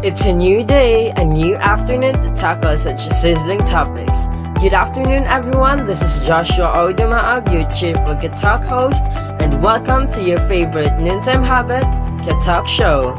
It's a new day, a new afternoon to tackle such sizzling topics. Good afternoon, everyone. This is Joshua Oudemaag, your Chief Talk host, and welcome to your favorite noontime habit, Talk Show.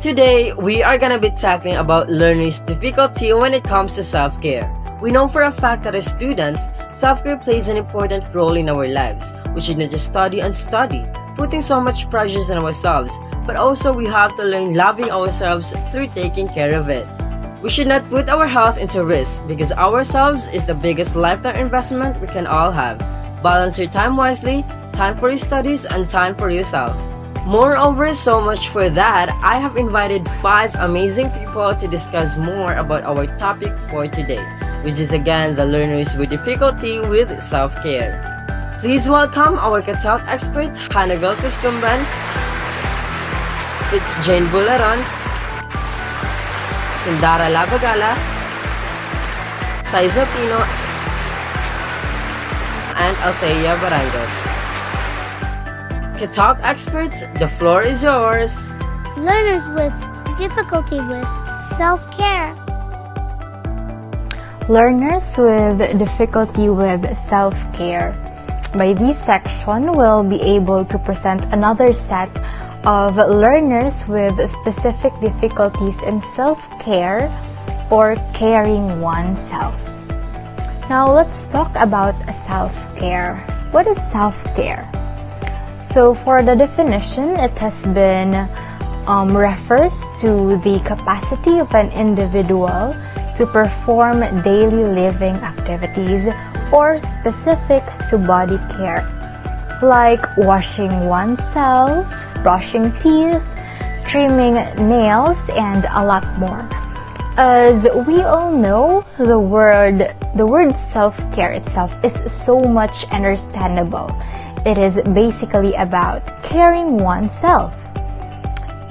Today, we are gonna be tackling about learners' difficulty when it comes to self-care. We know for a fact that as students, self-care plays an important role in our lives. We should not just study and study, putting so much pressures on ourselves, but also we have to learn loving ourselves through taking care of it. We should not put our health into risk because ourselves is the biggest lifetime investment we can all have. Balance your time wisely, time for your studies, and time for yourself. Moreover, so much for that, I have invited 5 amazing people to discuss more about our topic for today, which is again the learners with difficulty with self-care. Please welcome our Katalk expert, Hannibal Costumban, Fitzjane Bularon, Sindara Labagala, Saiza Pino, and Althea Barango. Talk experts, the floor is yours. Learners with difficulty with self-care. Learners with difficulty with self-care. By this section, we'll be able to present another set of learners with specific difficulties in self-care or caring oneself. Now, let's talk about self-care. What is self-care? So for the definition, it has been refers to the capacity of an individual to perform daily living activities or specific to body care, like washing oneself, brushing teeth, trimming nails, and a lot more. As we all know, the word self-care itself is so much understandable. It is basically about caring oneself.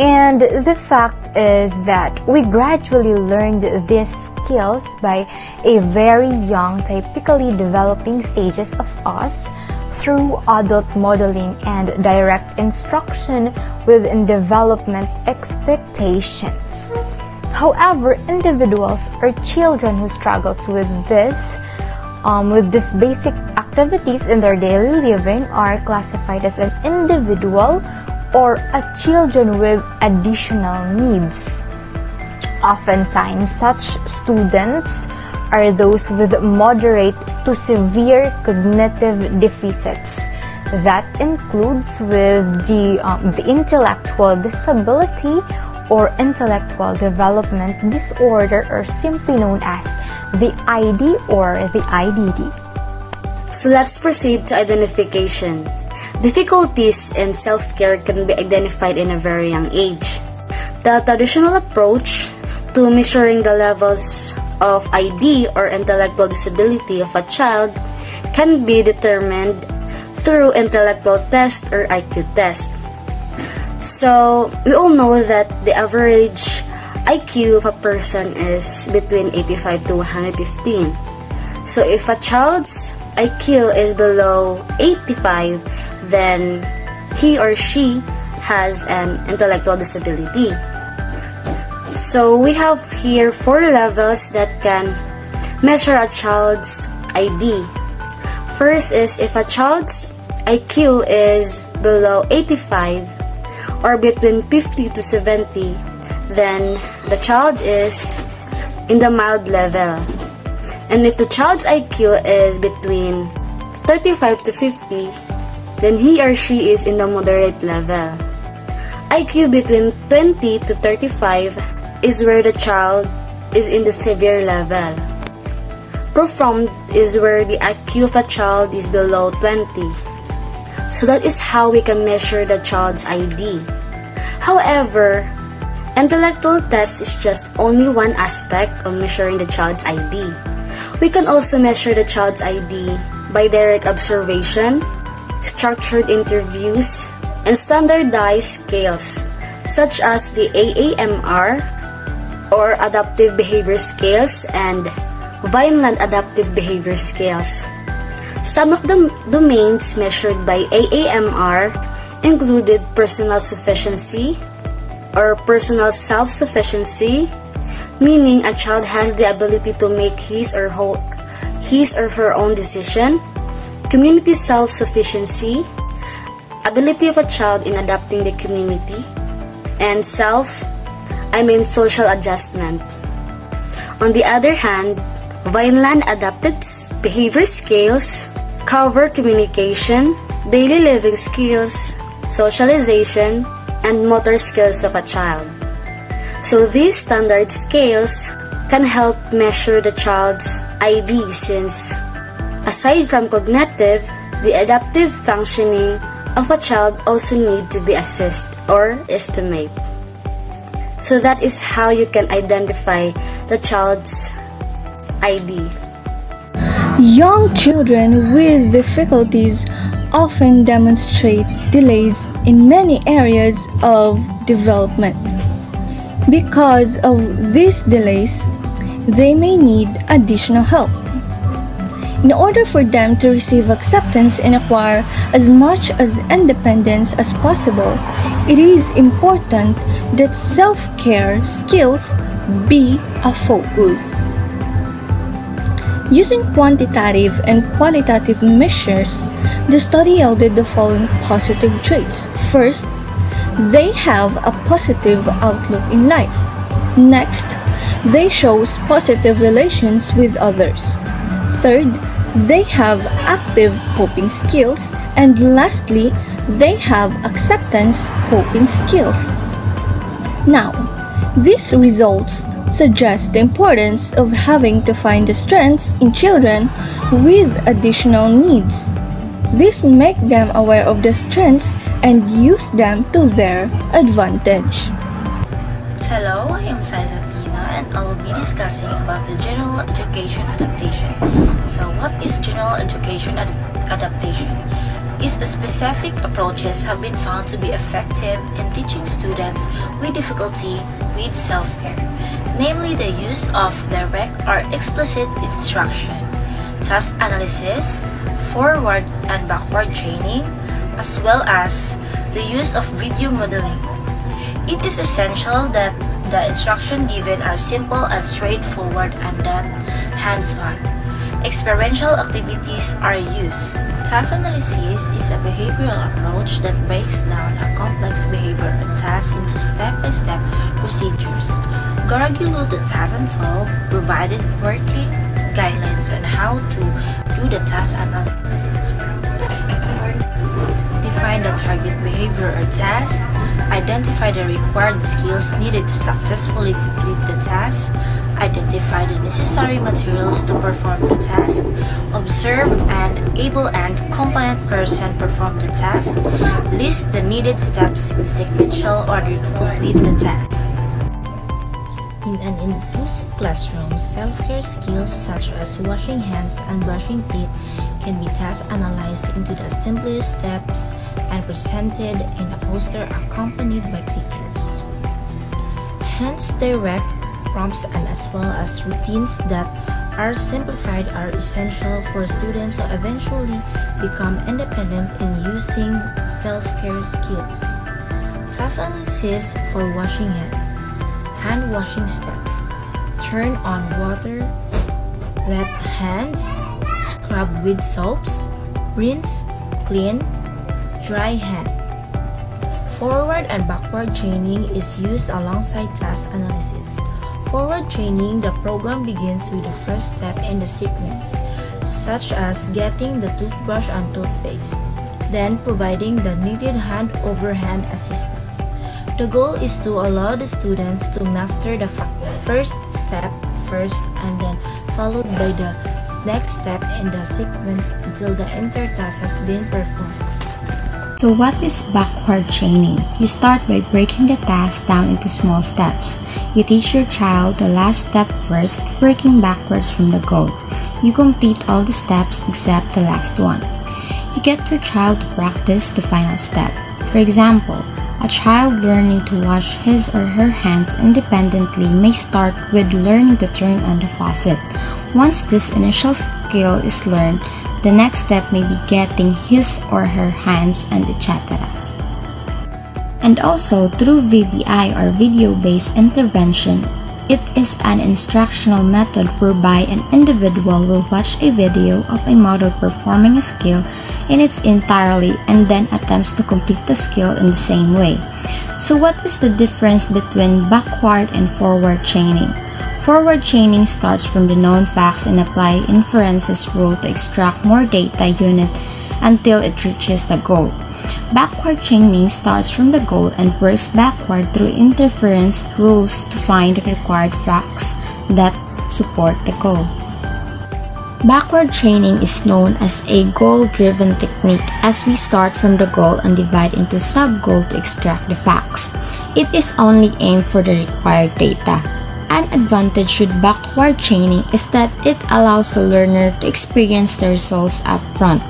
And the fact is that we gradually learned these skills by a very young, typically developing stages of us through adult modeling and direct instruction within development expectations. However, individuals or children who struggles with these basic activities in their daily living are classified as an individual or a children with additional needs. Oftentimes, such students are those with moderate to severe cognitive deficits. That includes with the intellectual disability or intellectual development disorder, or simply known as the ID or the IDD. So let's proceed to identification. Difficulties in self-care can be identified in a very young age. The traditional approach to measuring the levels of ID or intellectual disability of a child can be determined through intellectual test or IQ test. So we all know that the average IQ of a person is between 85 to 115. So if a child's IQ is below 85, then he or she has an intellectual disability. So we have here 4 levels that can measure a child's ID. First is if a child's IQ is below 85 or between 50 to 70, then the child is in the mild level. And if the child's IQ is between 35 to 50, then he or she is in the moderate level. IQ between 20 to 35 is where the child is in the severe level. Profound is where the IQ of a child is below 20. So that is how we can measure the child's ID. However, intellectual test is just only one aspect of measuring the child's ID. We can also measure the child's ID by direct observation, structured interviews, and standardized scales, such as the AAMR or Adaptive Behavior Scales and Vineland Adaptive Behavior Scales. Some of the domains measured by AAMR included personal sufficiency or personal self-sufficiency, meaning a child has the ability to make his or her own decision, community self-sufficiency, ability of a child in adapting the community, and social adjustment. On the other hand, Vineland Adaptive Behavior Scales cover communication, daily living skills, socialization, and motor skills of a child. So these standard scales can help measure the child's ID since, aside from cognitive, the adaptive functioning of a child also need to be assessed or estimate. So that is how you can identify the child's ID. Young children with difficulties often demonstrate delays in many areas of development. Because of these delays, they may need additional help. In order for them to receive acceptance and acquire as much as independence as possible, it is important that self-care skills be a focus. Using quantitative and qualitative measures, the study yielded the following positive traits. First, they have a positive outlook in life. Next, they show positive relations with others. Third, they have active coping skills. And lastly, they have acceptance coping skills. Now, these results suggest the importance of having to find the strengths in children with additional needs. This makes them aware of the strengths and use them to their advantage. Hello, I am Saiza Pina and I will be discussing about the general education adaptation. So what is general education adaptation? Is specific approaches have been found to be effective in teaching students with difficulty with self-care, namely the use of direct or explicit instruction, task analysis, forward and backward training, as well as the use of video modeling. It is essential that the instruction given are simple and straightforward and that hands-on. Experiential activities are used. Task analysis is a behavioral approach that breaks down a complex behavior and task into step-by-step procedures. Gargilu 2012 provided working guidelines on how to do the task analysis. Define the target behavior or task, identify the required skills needed to successfully complete the task, identify the necessary materials to perform the task, observe and able and competent person perform the task, list the needed steps in sequential order to complete the task. In an inclusive classroom, self-care skills such as washing hands and brushing teeth can be task analyzed into the simplest steps and presented in a poster accompanied by pictures. Hence, direct prompts and as well as routines that are simplified are essential for students to eventually become independent in using self-care skills. Task analysis for washing hands. Hand washing steps. Turn on water, wet hands, scrub with soaps, rinse, clean, dry hand. Forward and backward training is used alongside task analysis. Forward training, the program begins with the first step in the sequence, such as getting the toothbrush and toothpaste, then providing the needed hand-over-hand assistance. The goal is to allow the students to master the first step first and then followed by the next step in the sequence until the entire task has been performed. So what is backward training? You start by breaking the task down into small steps. You teach your child the last step first, working backwards from the goal. You complete all the steps except the last one. You get your child to practice the final step. For example, a child learning to wash his or her hands independently may start with learning to turn on the faucet. Once this initial skill is learned, the next step may be getting his or her hands and etc. And also, through VBI or video-based intervention, it is an instructional method whereby an individual will watch a video of a model performing a skill in its entirety and then attempts to complete the skill in the same way. So what is the difference between backward and forward chaining? Forward chaining starts from the known facts and apply inferences rule to extract more data unit until it reaches the goal. Backward chaining starts from the goal and works backward through inference rules to find the required facts that support the goal. Backward chaining is known as a goal-driven technique as we start from the goal and divide into sub-goal to extract the facts. It is only aimed for the required data. An advantage with backward chaining is that it allows the learner to experience the results up front.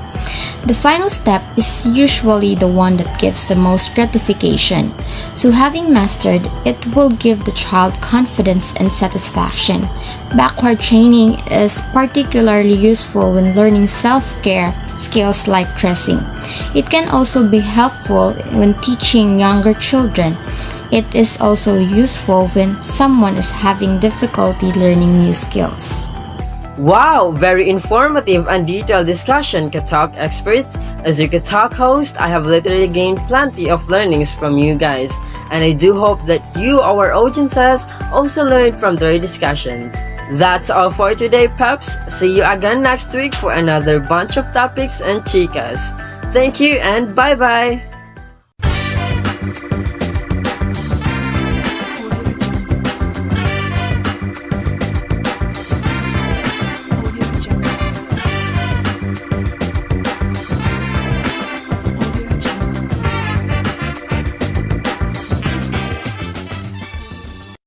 The final step is usually the one that gives the most gratification. So having mastered it will give the child confidence and satisfaction. Backward chaining is particularly useful when learning self-care skills like dressing. It can also be helpful when teaching younger children. It is also useful when someone is having difficulty learning new skills. Wow, very informative and detailed discussion, Katalk experts. As your Katalk host, I have literally gained plenty of learnings from you guys, and I do hope that you, our audiences, also learned from their discussions. That's all for today, peps. See you again next week for another bunch of topics and chicas. Thank you and bye-bye!